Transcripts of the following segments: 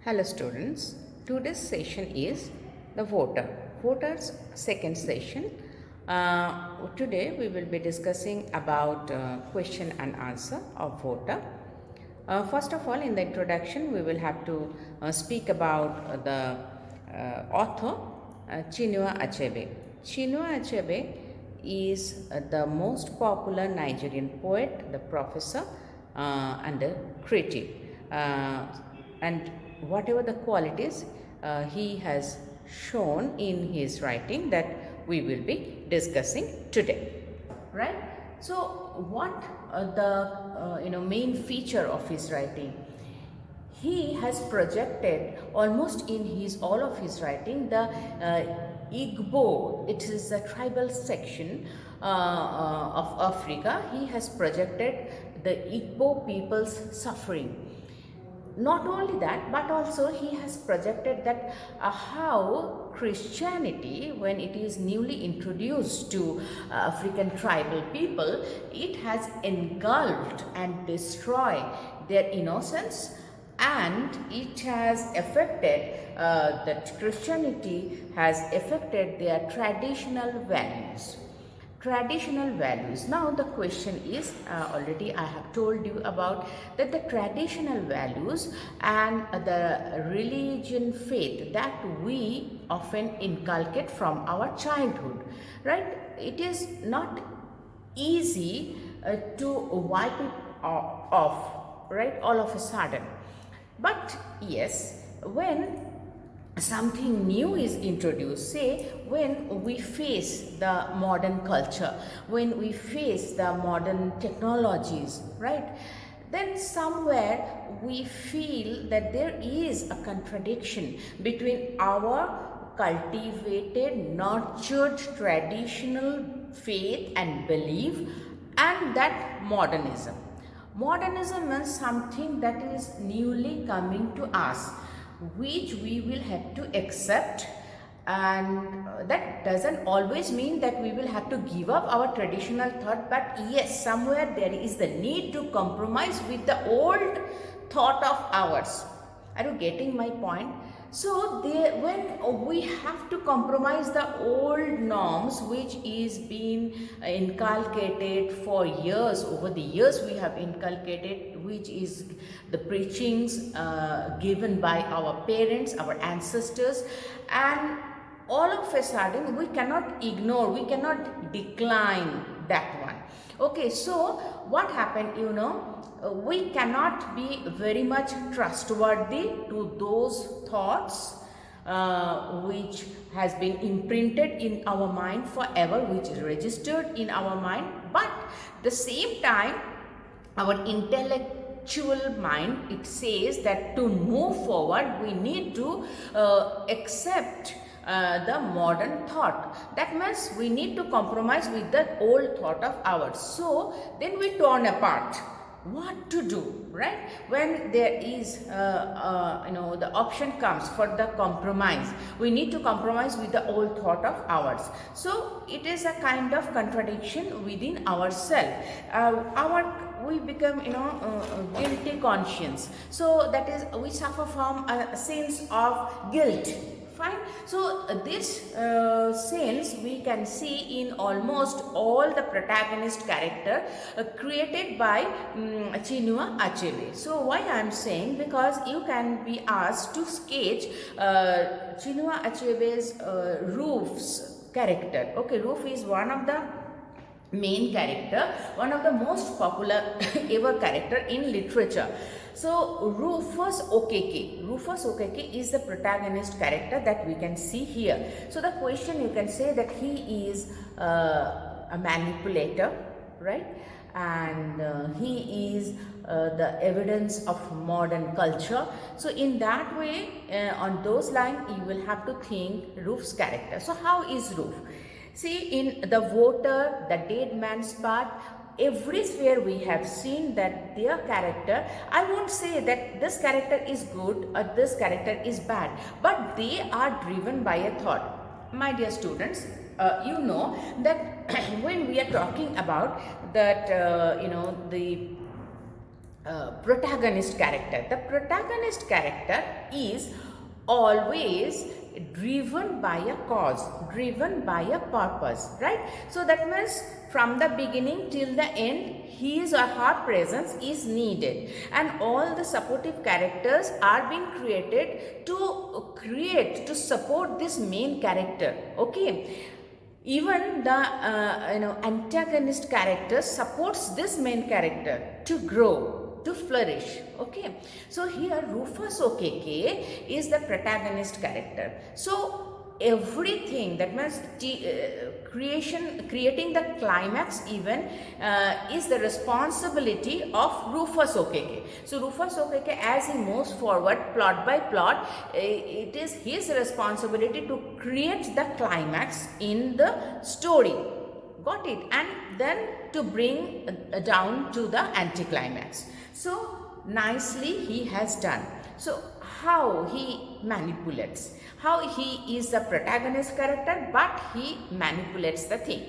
Hello students, today's session is the voter's second session. Today we will be discussing about question and answer of voter. First of all, in the introduction we will have to speak about the author Chinua Achebe. Chinua Achebe is the most popular Nigerian poet, the professor and a critic. And whatever the qualities he has shown in his writing that we will be discussing today, right? So what the main feature of his writing, he has projected almost in his all of his writing the Igbo, it is a tribal section of Africa. He has projected the Igbo people's suffering. Not only that, but also he has projected that how Christianity, when it is newly introduced to African tribal people, it has engulfed and destroyed their innocence, and it has affected that Christianity has affected their traditional values. Now the question is, already I have told you about that the traditional values and the religion faith that we often inculcate from our childhood, right? It is not easy to wipe it off, right, all of a sudden. But yes, when something new is introduced, say when we face the modern culture, when we face the modern technologies, right, then somewhere we feel that there is a contradiction between our cultivated, nurtured traditional faith and belief and that modernism. Modernism means something that is newly coming to us, which we will have to accept, and that doesn't always mean that we will have to give up our traditional thought, but yes, somewhere there is the need to compromise with the old thought of ours. Are you getting my point? So when we have to compromise the old norms which is being inculcated for years, over the years we have inculcated, which is the preachings given by our parents, our ancestors, and all of a sudden we cannot ignore, we cannot decline that one. Okay, so what happened, we cannot be very much trustworthy to those thoughts which has been imprinted in our mind forever, which is registered in our mind, but the same time our intellectual mind, it says that to move forward we need to accept the modern thought. That means we need to compromise with the old thought of ours. So then we torn apart. What to do, right? When there is the option comes for the compromise, we need to compromise with the old thought of ours. So it is a kind of contradiction within ourselves. We become guilty conscience, so that is we suffer from a sense of guilt. Fine. So this sense we can see in almost all the protagonist character created by Chinua Achebe. So why I am saying, because you can be asked to sketch Chinua Achebe's Rufus character. Okay, Ruf is one of the main character, one of the most popular ever character in literature. So Rufus Okeke is the protagonist character that we can see here. So the question, you can say that he is a manipulator, right? And he is the evidence of modern culture. So in that way, on those lines, you will have to think Ruf's character. So how is Ruf? See, in the voter, the dead man's part, everywhere we have seen that their character, I won't say that this character is good or this character is bad, but they are driven by a thought. My dear students, you know that when we are talking about that, the protagonist character. The protagonist character is always driven by a cause, driven by a purpose, right? So that means from the beginning till the end, his or her presence is needed, and all the supportive characters are being created to support this main character. Okay, even the antagonist character supports this main character to grow, to flourish. Okay, so here Rufus Okeke is the protagonist character. So everything, that means creating the climax even is the responsibility of Rufus Okeke. So Rufus Okeke, as he moves forward plot by plot, it is his responsibility to create the climax in the story. Got it? And then to bring down to the anticlimax. So nicely he has done. So how he manipulates, how he is the protagonist character, but he manipulates the thing.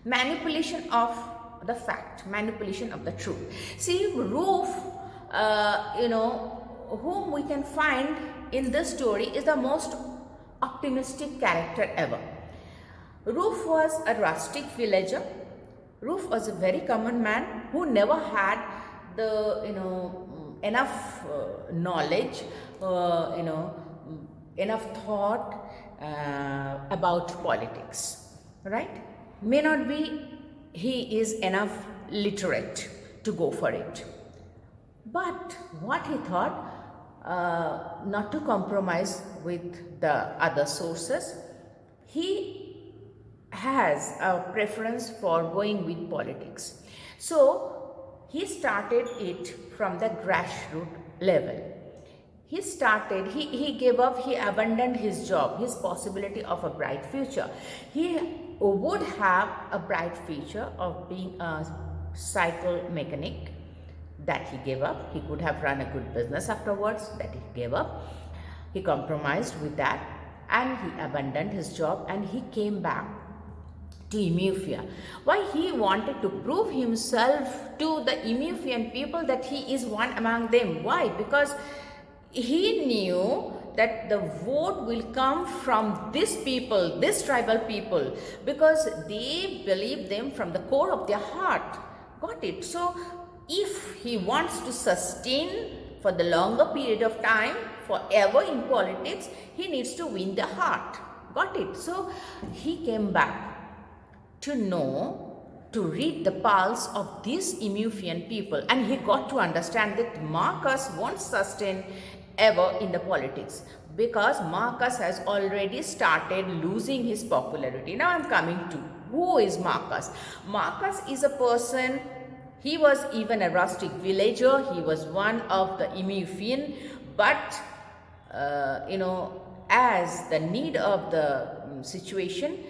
Manipulation of the fact, manipulation of the truth. See, Roof, whom we can find in this story, is the most optimistic character ever. Roof was a rustic villager. Roof was a very common man who never had the enough knowledge, enough thought about politics, right? May not be he is enough literate to go for it, but what he thought, not to compromise with the other sources, he has a preference for going with politics. So he started it from the grassroots level. He gave up, he abandoned his job, his possibility of a bright future. He would have a bright future of being a cycle mechanic, that he gave up. He could have run a good business afterwards, that he gave up. He compromised with that and he abandoned his job and he came back to Emeufia. Why? He wanted to prove himself to the Emeufian people that he is one among them. Why? Because he knew that the vote will come from this people, this tribal people, because they believe them from the core of their heart. Got it? So if he wants to sustain for the longer period of time, forever in politics, he needs to win the heart. Got it? So he came back to know, to read the pulse of these Emeufian people, and he got to understand that Marcus won't sustain ever in the politics, because Marcus has already started losing his popularity. Now I am coming to who is Marcus. Marcus is a person, he was even a rustic villager, he was one of the Emeufian, but as the need of the situation,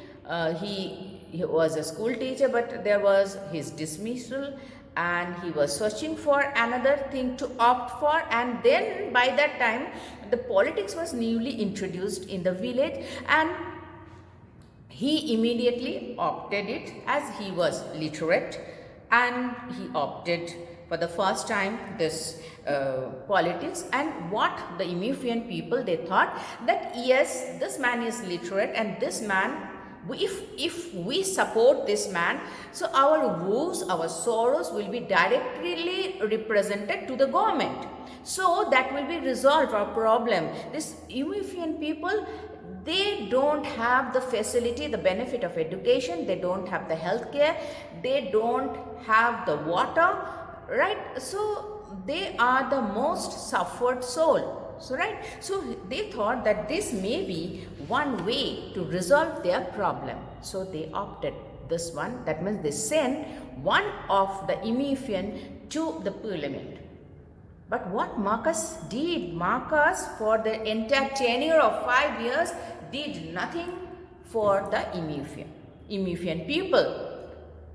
he was a school teacher, but there was his dismissal and he was searching for another thing to opt for, and then by that time the politics was newly introduced in the village and he immediately opted it, as he was literate, and he opted for the first time this politics. And what the Emeufian people, they thought that yes, this man is literate and this man, if we support this man, so our woes, our sorrows will be directly represented to the government. So that will be resolved our problem. This Emeufian people, they don't have the facility, the benefit of education, they don't have the health care, they don't have the water, right? So they are the most suffered soul. So right, so they thought that this may be one way to resolve their problem. So they opted this one. That means they sent one of the Emeufian to the parliament. But what Marcus did, Marcus for the entire tenure of 5 years did nothing for the Emeufian people.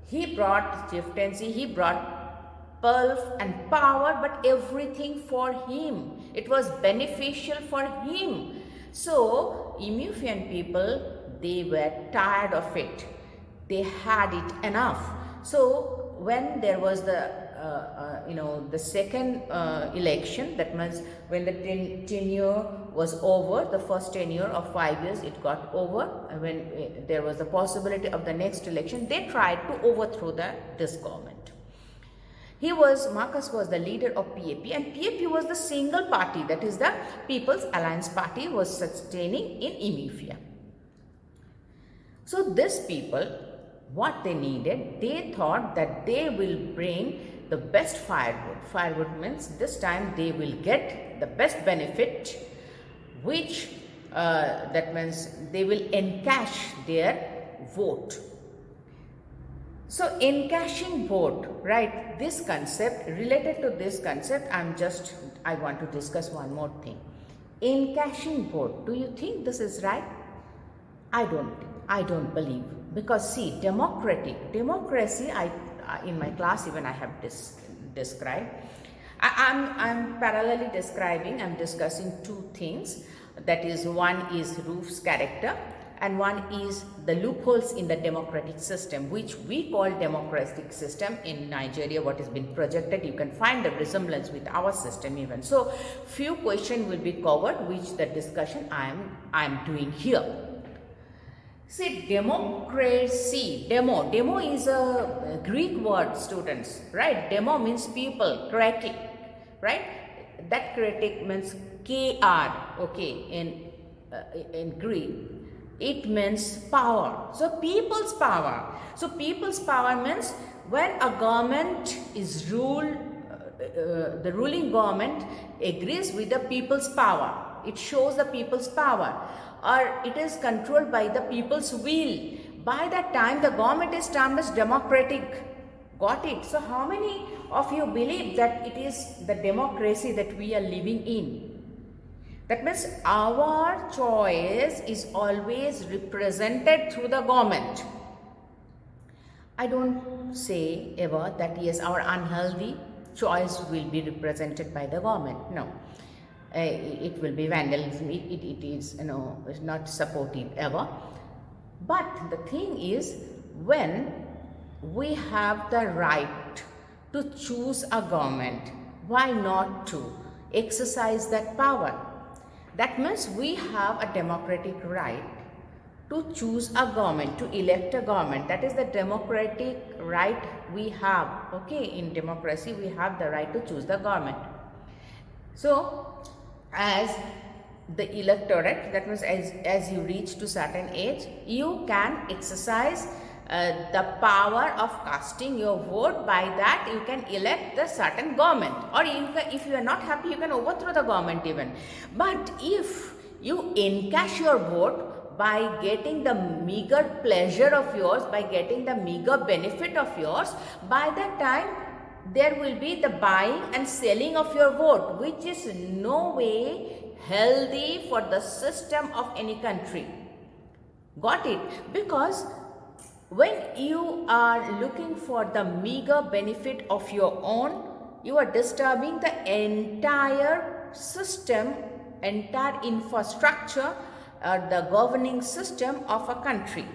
He brought chieftaincy, he brought wealth and power, but everything for him. It was beneficial for him. So Emeufian people, they were tired of it. They had it enough. So when there was the the second election, that means when the tenure was over, the first tenure of 5 years, it got over, when there was the possibility of the next election, they tried to overthrow this government. Marcos was the leader of PAP, and PAP was the single party, that is the People's Alliance Party, was sustaining in Emifia. So these people, what they needed, they thought that they will bring the best firewood. Firewood means this time they will get the best benefit, which that means they will encash their vote. So encashing vote, right, this concept, related to this concept, I want to discuss one more thing. Encashing vote, do you think this is right? I don't believe, because see, democracy, in my class even I have described. I'm parallelly describing, I'm discussing two things. That is, one is Roof's character, and one is the loopholes in the democratic system, which we call democratic system in Nigeria, what has been projected. You can find the resemblance with our system even. So few questions will be covered, which the discussion I'm doing here. See, democracy, demo is a Greek word, students, right? Demo means people, kratik, right? That kratik means KR, okay, in Greek. It means power. So people's power. So people's power means when a government is ruled, the ruling government agrees with the people's power. It shows the people's power, or it is controlled by the people's will. By that time, the government is termed as democratic. Got it? So how many of you believe that it is the democracy that we are living in? That means our choice is always represented through the government. I don't say ever that yes, our unhealthy choice will be represented by the government. No. It will be vandalism. It is, it's not supportive ever. But the thing is, when we have the right to choose a government, why not to exercise that power? That means we have a democratic right to choose a government, to elect a government. That is the democratic right we have. Okay, in democracy we have the right to choose the government. So as the electorate, that means as you reach to certain age, you can exercise the power of casting your vote. By that you can elect the certain government, or if you are not happy, you can overthrow the government even. But if you encash your vote by getting the meager pleasure of yours, by getting the meager benefit of yours, by that time there will be the buying and selling of your vote, which is no way healthy for the system of any country. Got it? Because when you are looking for the meager benefit of your own, you are disturbing the entire system, entire infrastructure, the governing system of a country,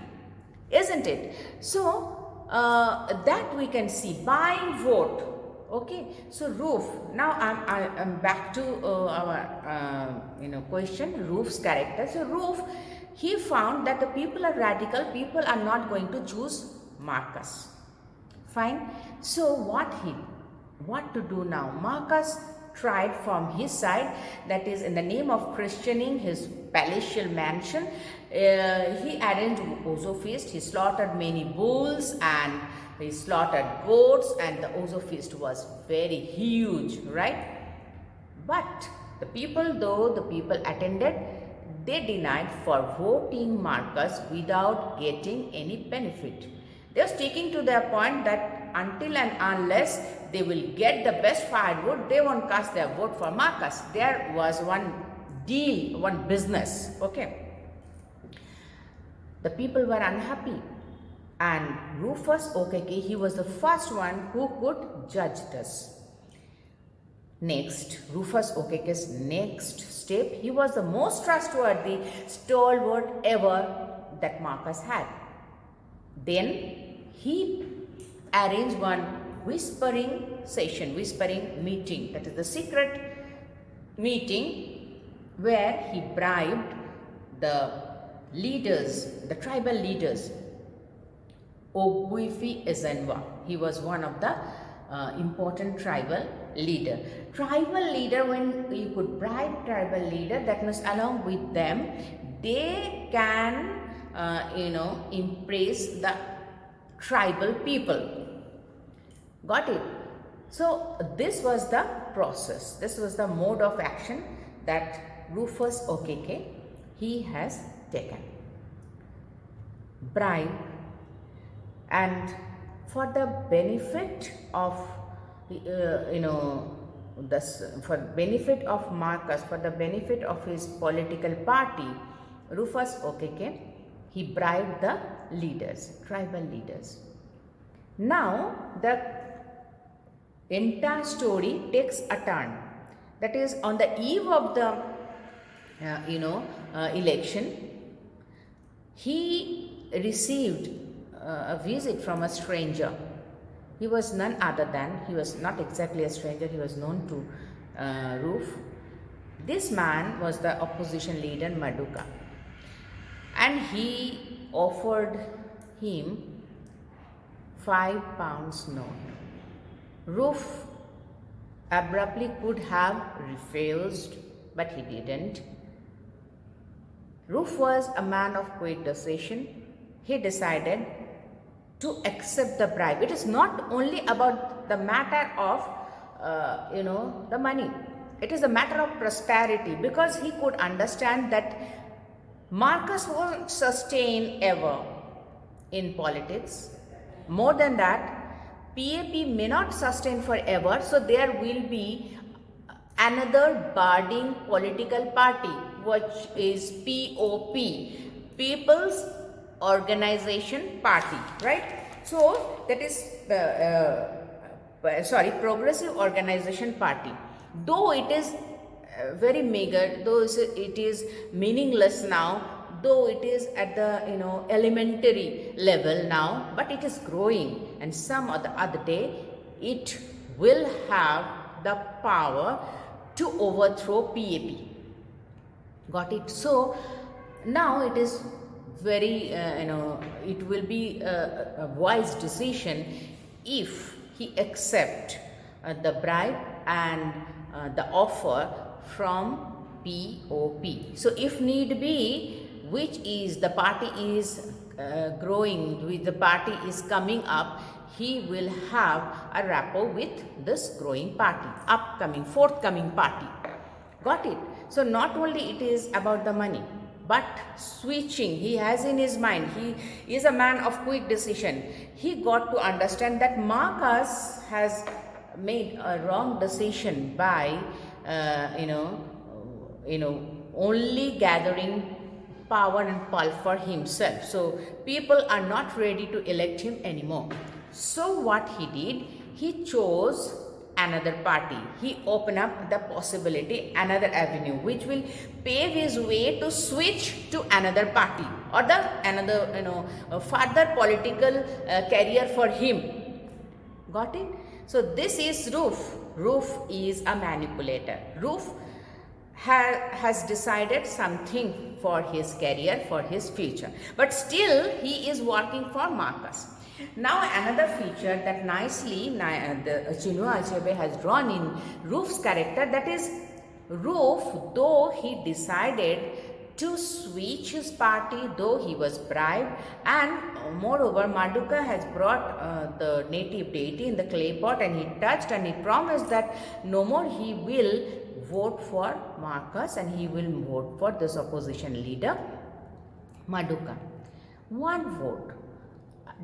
isn't it? So that we can see, buying vote. Okay, so Roof. Now I'm back to our question, Roof's character. So Roof, he found that the people are radical, people are not going to choose Marcos. Fine. So what to do now? Marcos tried from his side, that is in the name of christening his palatial mansion, he arranged Ozo feast. He slaughtered many bulls and he slaughtered goats, and the Ozo feast was very huge, right? But the people attended, they denied for voting Marcos without getting any benefit. They are sticking to their point that until and unless they will get the best firewood, they won't cast their vote for Marcos. There was one deal, one business, okay. The people were unhappy, and Rufus Okeke, he was the first one who could judge this. Next, Rufus Okeke's next step, he was the most trustworthy stalwart ever that Marcos had. Then he arranged one whispering session, whispering meeting. That is the secret meeting where he bribed the leaders, the tribal leaders. Ogbuefi Ezenwa. He was one of the important tribal leader. Tribal leader, when you could bribe tribal leader, that means along with them, they can, impress the tribal people. Got it? So this was the process. This was the mode of action that Rufus Okeke, he has taken. Bribe, and for the benefit of for benefit of Marcus, for the benefit of his political party, Rufus Okeke, he bribed the leaders, tribal leaders. Now the entire story takes a turn. That is, on the eve of the election, he received a visit from a stranger. He was none other than, he was not exactly a stranger, he was known to Ruf. This man was the opposition leader Maduka, and he offered him £5 note. Ruf abruptly could have refused, but he didn't. Ruf was a man of quick decision. He decided to accept the bribe. It is not only about the matter of the money. It is a matter of prosperity, because he could understand that Marcus won't sustain ever in politics. More than that, PAP may not sustain forever, so there will be another budding political party, which is POP, People's Organization Party, right? So that is Progressive Organization Party. Though it is very meager, though it is meaningless now, though it is at the elementary level now, but it is growing, and some other day it will have the power to overthrow PAP. Got it? So now it is very it will be a wise decision if he accept the bribe and the offer from POP. So if need be, which is the party is growing, with the party is coming up, he will have a rapport with this growing party, forthcoming party. Got it? So not only it is about the money, but switching, he has in his mind, he is a man of quick decision. He got to understand that Marcus has made a wrong decision by only gathering power and pulse for himself. So people are not ready to elect him anymore. So what he did, he chose another party. He opened up the possibility, another avenue, which will pave his way to switch to another party or another further political career for him. Got it? So this is Ruf. Ruf is a manipulator. Ruf has decided something for his career, for his future, but still he is working for Marcus. Now another feature that nicely Chinua Achebe has drawn in Ruf's character, that is, Ruf, though he decided to switch his party, though he was bribed, and moreover Maduka has brought the native deity in the clay pot, and he touched and he promised that no more he will vote for Marcus and he will vote for this opposition leader Maduka. One vote,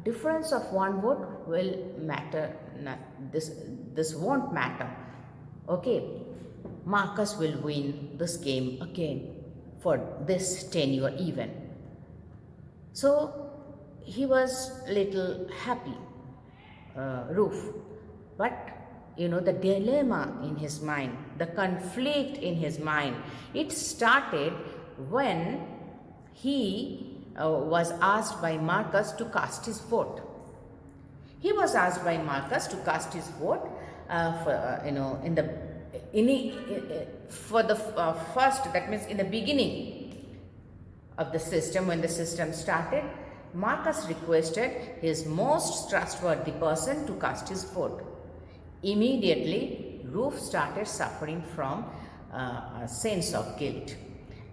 difference of one vote will matter. This won't matter. Okay, Marcus will win this game again for this tenure even. So he was little happy, Ruf, but the dilemma in his mind, the conflict in his mind, it started when he was asked by Marcus to cast his vote. He was asked by Marcus to cast his vote for in the for the first, that means in the beginning of the system, when the system started. Marcus requested his most trustworthy person to cast his vote. Immediately, Ruf started suffering from a sense of guilt,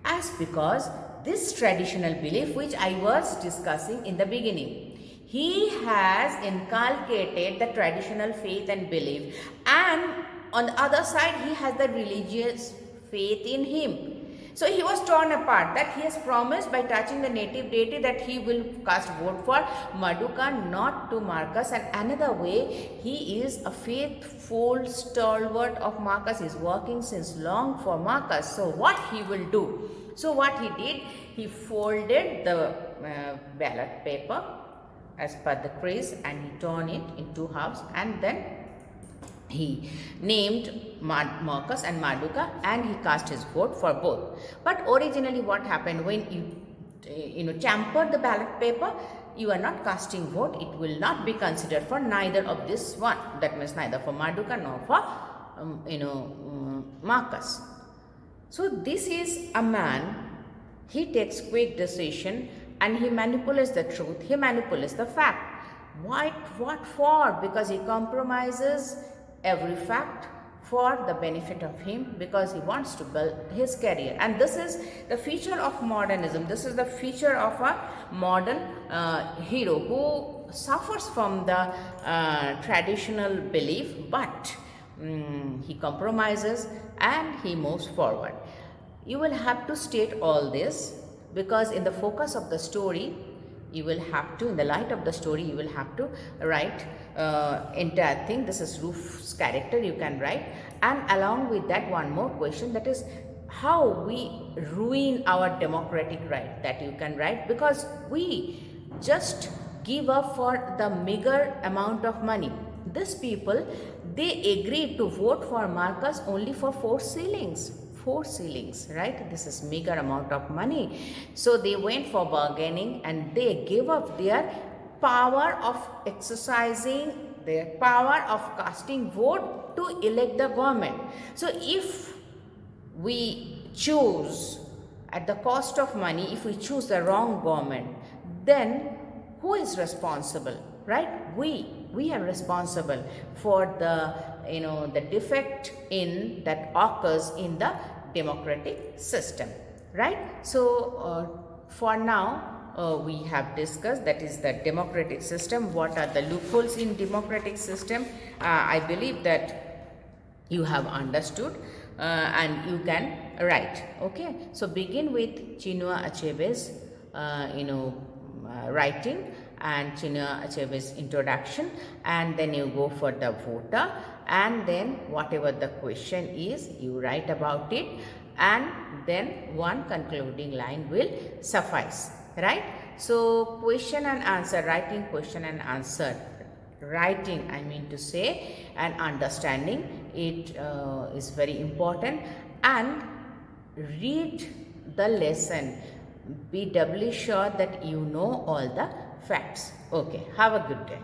as because this traditional belief which I was discussing in the beginning, he has inculcated the traditional faith and belief, and on the other side he has the religious faith in him. So he was torn apart, that he has promised by touching the native deity that he will cast vote for Maduka, not to Marcus. And another way, he is a faithful stalwart of Marcus, is working since long for Marcus. So what he will do? So what he did, he folded the ballot paper as per the crease, and he torn it in two halves, and then he named Marcus and Maduka, and he cast his vote for both. But originally what happened, when you tampered the ballot paper, you are not casting vote, it will not be considered for neither of this one. That means neither for Maduka nor for Marcus. So this is a man, he takes quick decision and he manipulates the truth, he manipulates the fact. What for? Because he compromises every fact for the benefit of him, because he wants to build his career. And this is the feature of modernism. This is the feature of a modern hero who suffers from the traditional belief, but he compromises and he moves forward. You will have to state all this, because in the focus of the story, you will have to, in the light of the story, you will have to write entire thing. This is Ruf's character, you can write. And along with that, one more question, that is how we ruin our democratic right, that you can write, because we just give up for the meager amount of money. These people, they agreed to vote for Marcus only for 4 shillings. 4 shillings, right? This is meager amount of money. So they went for bargaining and they gave up their power of exercising, their power of casting vote to elect the government. So if we choose at the cost of money, if we choose the wrong government, then who is responsible, right? We are responsible for the the defect in that occurs in the democratic system, right? So for now we have discussed, that is the democratic system. What are the loopholes in democratic system? I believe that you have understood and you can write. Okay, so begin with Chinua Achebe's writing and Chinua Achebe's introduction, and then you go for the voter, and then whatever the question is, you write about it, and then one concluding line will suffice, right? So question and answer, writing question and answer, writing I mean to say, and understanding it is very important. And read the lesson, be doubly sure that you know all the facts. Okay, have a good day.